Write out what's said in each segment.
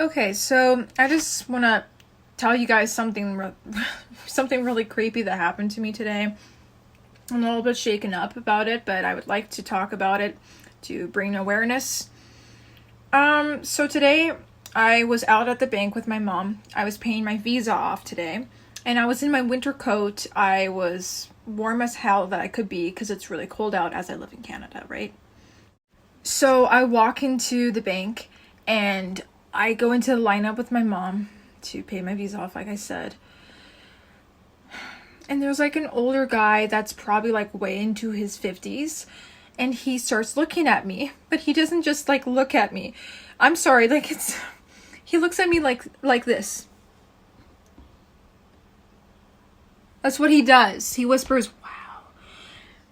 Okay, so I just want to tell you guys something really creepy that happened to me today. I'm a little bit shaken up about it, but I would like to talk about it to bring awareness. So today I was out at the bank with my mom. I was paying my Visa off today, and I was in my winter coat. I was warm as hell that I could be because it's really cold out as I live in Canada, right? So I walk into the bank and I go into the lineup with my mom to pay my Visa off, like I said. And there's like an older guy that's probably like way into his 50s. And he starts looking at me, but he doesn't just like look at me. I'm sorry, he looks at me like this. That's what he does. He whispers, "Wow."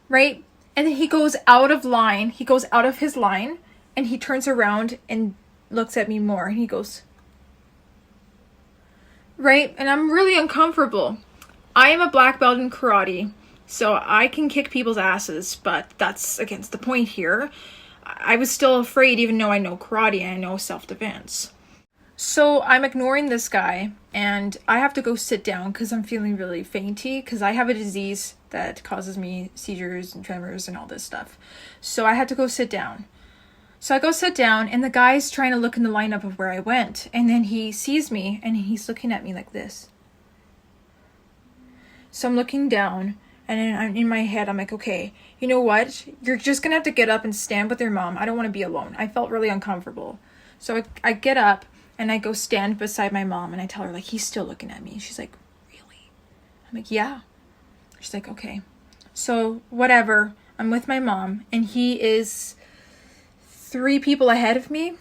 Right? And then he goes out of line. He goes out of his line and he turns around and looks at me more and he goes, right? And I'm really uncomfortable. I am a black belt in karate, so I can kick people's asses, but that's against the point here. I was still afraid even though I know karate and I know self-defense. So I'm ignoring this guy and I have to go sit down because I'm feeling really fainty because I have a disease that causes me seizures and tremors and all this stuff. So I had to go sit down. So I go sit down and the guy's trying to look in the lineup of where I went. And then he sees me and he's looking at me like this. So I'm looking down and then I'm in my head, I'm like, okay, you know what? You're just going to have to get up and stand with your mom. I don't want to be alone. I felt really uncomfortable. So I get up and I go stand beside my mom and I tell her like, he's still looking at me. She's like, really? I'm like, yeah. She's like, okay. So whatever. I'm with my mom and he is 3 people ahead of me.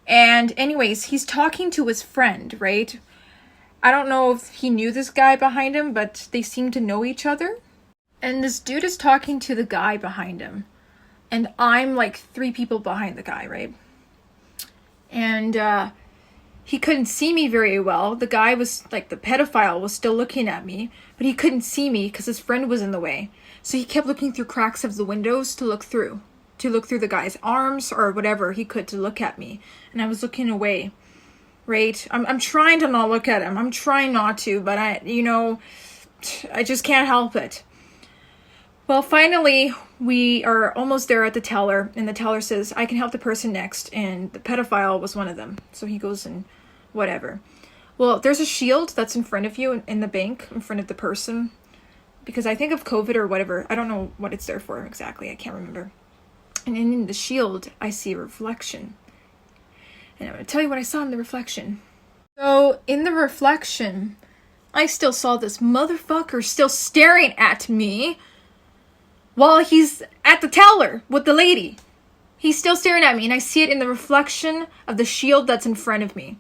And anyways, he's talking to his friend, right? I don't know if he knew this guy behind him, but they seem to know each other. And this dude is talking to the guy behind him. And I'm like 3 people behind the guy, right? And he couldn't see me very well. The guy was like, the pedophile was still looking at me, but he couldn't see me because his friend was in the way. So he kept looking through cracks of the windows to look through the guy's arms or whatever he could to look at me. And I was looking away, right? I'm trying to not look at him. I'm trying not to, but I just can't help it. Well, finally, we are almost there at the teller, and the teller says, I can help the person next, and the pedophile was one of them. So he goes and whatever. Well, there's a shield that's in front of you in the bank, in front of the person, because I think of COVID or whatever. I don't know what it's there for exactly. I can't remember. And in the shield, I see a reflection. And I'm going to tell you what I saw in the reflection. So, in the reflection, I still saw this motherfucker still staring at me while he's at the teller with the lady. He's still staring at me, and I see it in the reflection of the shield that's in front of me.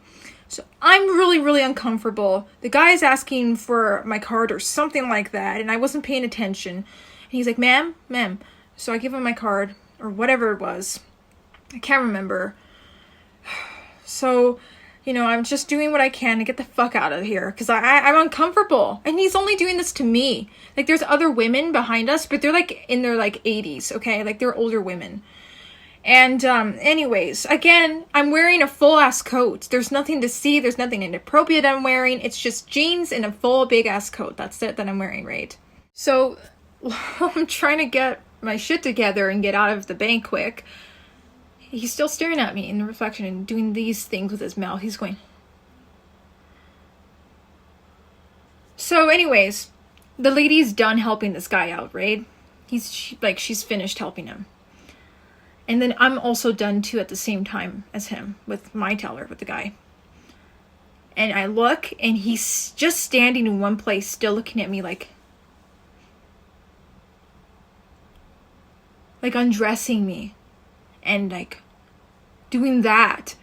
So, I'm really, really uncomfortable. The guy's asking for my card or something like that, and I wasn't paying attention. And he's like, ma'am. So I give him my card, or whatever it was. I can't remember. So, I'm just doing what I can to get the fuck out of here because I'm uncomfortable. And he's only doing this to me. Like, there's other women behind us, but they're like in their like 80s, okay? Like, they're older women. And anyways, again, I'm wearing a full ass coat. There's nothing to see. There's nothing inappropriate I'm wearing. It's just jeans and a full big ass coat. That's it that I'm wearing, right? So I'm trying to get my shit together and get out of the bank quick. He's still staring at me in the reflection and doing these things with his mouth. He's going. So anyways, the lady's done helping this guy out, right? She's finished helping him. And then I'm also done too at the same time as him with my teller, with the guy. And I look and he's just standing in one place, still looking at me like undressing me and like doing that.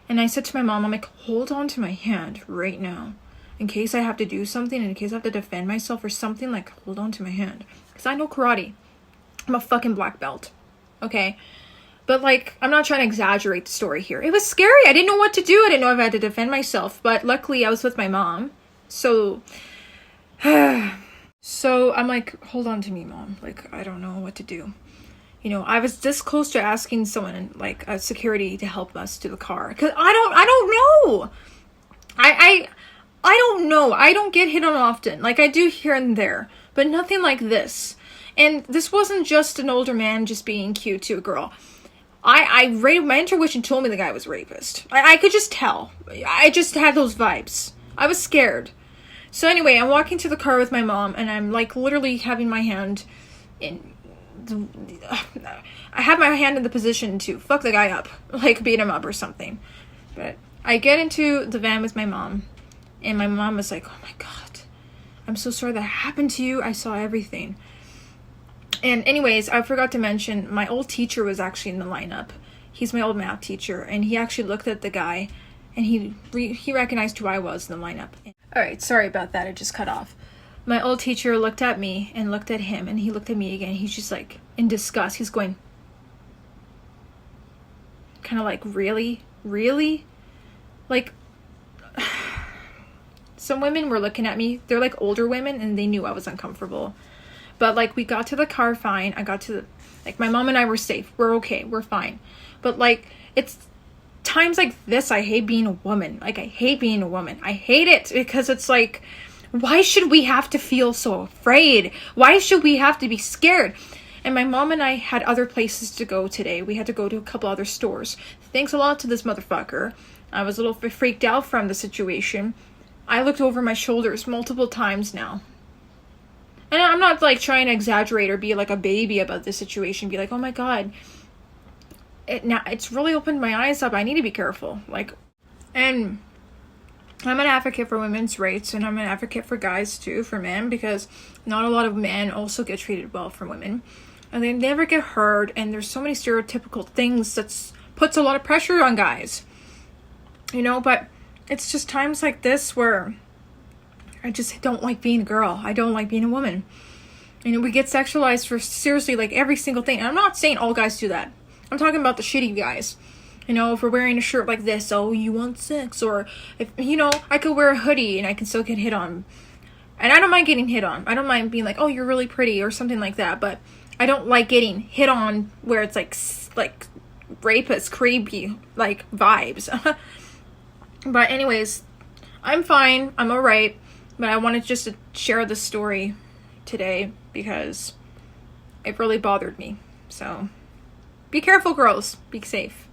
And I said to my mom, I'm like, hold on to my hand right now in case I have to do something, in case I have to defend myself or something. Like, hold on to my hand because I know karate. I'm a fucking black belt, okay? But like, I'm not trying to exaggerate the story here. It was scary. I didn't know what to do. I didn't know if I had to defend myself, but luckily I was with my mom. So So I'm like, hold on to me, mom. Like, I don't know what to do. You know, I was this close to asking someone, like a security, to help us to the car. Cause I don't know. I don't know. I don't get hit on often. Like, I do here and there, but nothing like this. And this wasn't just an older man just being cute to a girl. My intuition told me the guy was a rapist. I could just tell. I just had those vibes. I was scared. So anyway, I'm walking to the car with my mom, and I'm like literally having my hand in I have my hand in the position to fuck the guy up, like beat him up or something. But I get into the van with my mom, and my mom was like, "Oh my God, I'm so sorry that happened to you. I saw everything." And anyways, I forgot to mention, my old teacher was actually in the lineup. He's my old math teacher, and he actually looked at the guy, and he recognized who I was in the lineup. Alright, sorry about that, it just cut off. My old teacher looked at me and looked at him, and he looked at me again. He's just like in disgust. He's going, kind of like, really? Really? Like, some women were looking at me. They're like older women, and they knew I was uncomfortable. But like, we got to the car fine. I got to the, like, my mom and I were safe. We're okay. We're fine. But like, it's times like this, I hate being a woman. Like, I hate being a woman. I hate it because it's like, why should we have to feel so afraid? Why should we have to be scared? And my mom and I had other places to go today. We had to go to a couple other stores. Thanks a lot to this motherfucker. I was a little bit freaked out from the situation. I looked over my shoulders multiple times now. And I'm not like trying to exaggerate or be like a baby about this situation. Be like, oh my God. It's really opened my eyes up. I need to be careful. Like, and I'm an advocate for women's rights, and I'm an advocate for guys too, for men, because not a lot of men also get treated well from women, and they never get hurt, and there's so many stereotypical things that puts a lot of pressure on guys, you know. But it's just times like this where I just don't like being a girl. I don't like being a woman. And we get sexualized for seriously like every single thing. And I'm not saying all guys do that. I'm talking about the shitty guys. You know, if we're wearing a shirt like this, oh, you want sex? Or, if, you know, I could wear a hoodie and I can still get hit on. And I don't mind getting hit on. I don't mind being like, oh, you're really pretty or something like that. But I don't like getting hit on where it's like rapist, creepy, like, vibes. But anyways, I'm fine. I'm alright. But I wanted just to share this story today because it really bothered me. So, be careful, girls. Be safe.